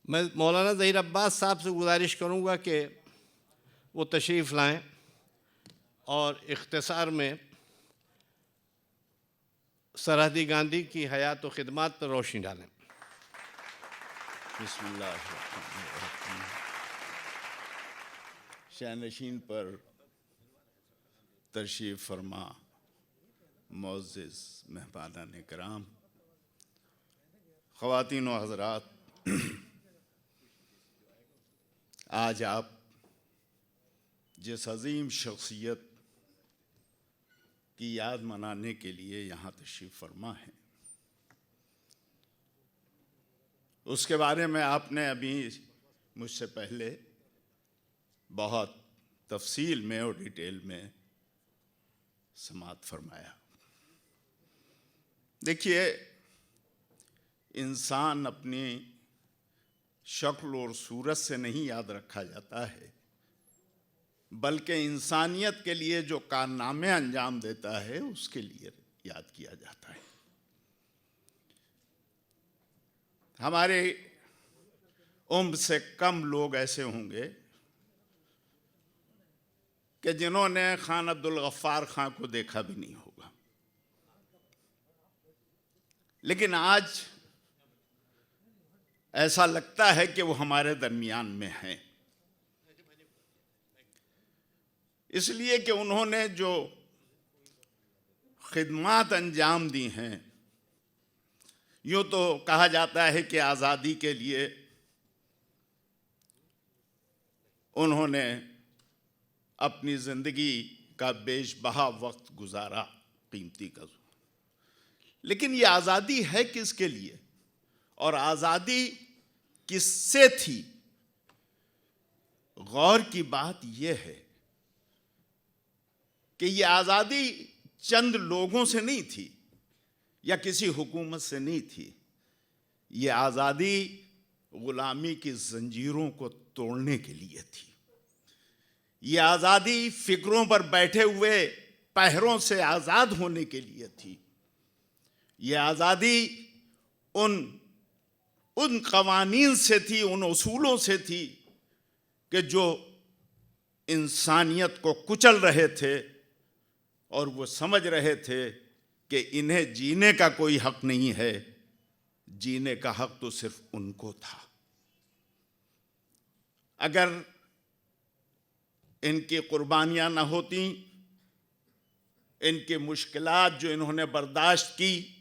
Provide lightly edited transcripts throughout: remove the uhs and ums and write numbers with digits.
मैं मौलाना ज़हीर अब्बास साहब से गुजारिश करूँगा कि वो तशरीफ़ लाएँ और इख्तिसार में सरहदी गांधी की हयात व ख़िदमत पर रोशनी डालें। बिस्मिल्लाहिर्रहमानिर्रहीम। शानशीन पर तशरीफ़ फरमा मुअज़्ज़िज़ मेहमानान किराम, ख़वातीन व हज़रात, आज आप जिस अज़ीम शख्सियत की याद मनाने के लिए यहाँ तशरीफ़ फरमा हैं, उसके बारे में आपने अभी मुझसे पहले बहुत तफसील में और डिटेल में समाअत फरमाया। देखिए, इंसान अपनी शक्ल और सूरत से नहीं याद रखा जाता है, बल्कि इंसानियत के लिए जो कारनामे अंजाम देता है उसके लिए याद किया जाता है। हमारे उम्र से कम लोग ऐसे होंगे कि जिन्होंने खान अब्दुल गफ्फार खां को देखा भी नहीं होगा, लेकिन आज ऐसा लगता है कि वो हमारे दरमियान में हैं, इसलिए कि उन्होंने जो खिदमत अंजाम दी हैं। यूँ तो कहा जाता है कि आज़ादी के लिए उन्होंने अपनी ज़िंदगी का बेशबहा वक्त गुजारा, कीमती का। लेकिन ये आज़ादी है किसके लिए और आज़ादी किससे थी? गौर की बात यह है कि ये आज़ादी चंद लोगों से नहीं थी या किसी हुकूमत से नहीं थी। ये आज़ादी गुलामी की जंजीरों को तोड़ने के लिए थी। ये आज़ादी फिक्रों पर बैठे हुए पहरों से आज़ाद होने के लिए थी। ये आज़ादी उन कवानीन से थी, उन उसूलों से थी कि जो इंसानियत को कुचल रहे थे और वो समझ रहे थे कि इन्हें जीने का कोई हक नहीं है, जीने का हक तो सिर्फ उनको था। अगर इनकी कुर्बानियां न होती, इनकी मुश्किलात जो इन्होंने बर्दाश्त की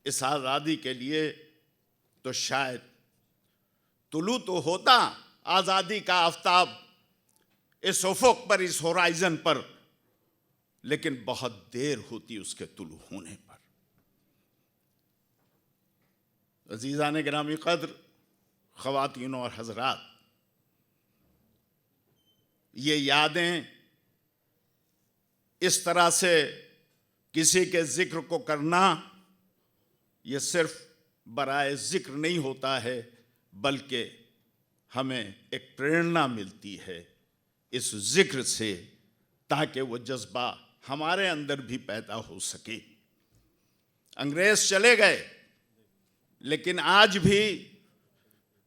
इस आज़ादी के लिए, तो शायद तुलू तो होता आज़ादी का आफताब इस उफ़ुक़ पर, इस होराइज़न पर, लेकिन बहुत देर होती उसके तुलू होने पर। अज़ीज़ान गिरामी क़द्र, ख़वातीन और हज़रात, ये यादें इस तरह से किसी के ज़िक्र को करना, ये सिर्फ बराए ज़िक्र नहीं होता है, बल्कि हमें एक प्रेरणा मिलती है इस ज़िक्र से, ताकि वो जज्बा हमारे अंदर भी पैदा हो सके। अंग्रेज़ चले गए, लेकिन आज भी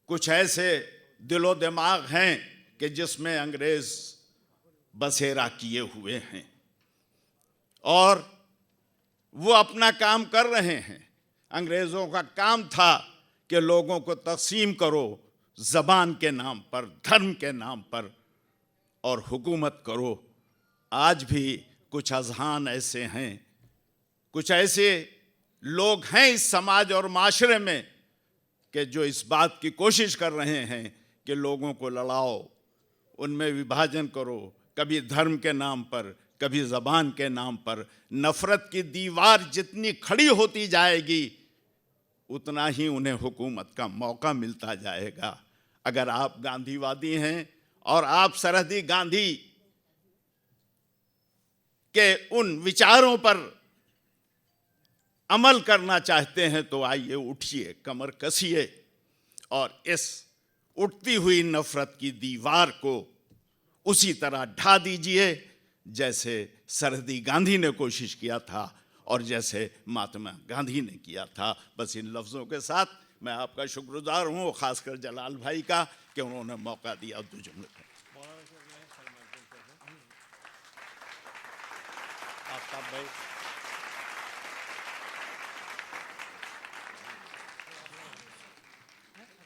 कुछ ऐसे दिलो दिमाग हैं कि जिसमें अंग्रेज़ बसेरा किए हुए हैं और वो अपना काम कर रहे हैं। अंग्रेज़ों का काम था कि लोगों को तक़सीम करो ज़बान के नाम पर, धर्म के नाम पर, और हुकूमत करो। आज भी कुछ अज़हान ऐसे हैं, कुछ ऐसे लोग हैं इस समाज और माशरे में कि जो इस बात की कोशिश कर रहे हैं कि लोगों को लड़ाओ, उनमें विभाजन करो, कभी धर्म के नाम पर, कभी ज़बान के नाम पर। नफ़रत की दीवार जितनी खड़ी होती जाएगी, उतना ही उन्हें हुकूमत का मौका मिलता जाएगा। अगर आप गांधीवादी हैं और आप सरहदी गांधी के उन विचारों पर अमल करना चाहते हैं, तो आइए उठिए, कमर कसिए और इस उठती हुई नफ़रत की दीवार को उसी तरह ढा दीजिए जैसे सरहदी गांधी ने कोशिश किया था और जैसे महात्मा गांधी ने किया था। बस इन लफ्ज़ों के साथ मैं आपका शुक्रगुजार हूँ, ख़ासकर जलाल भाई का कि उन्होंने मौका दिया दो जुमले का। आफ्ताब भाई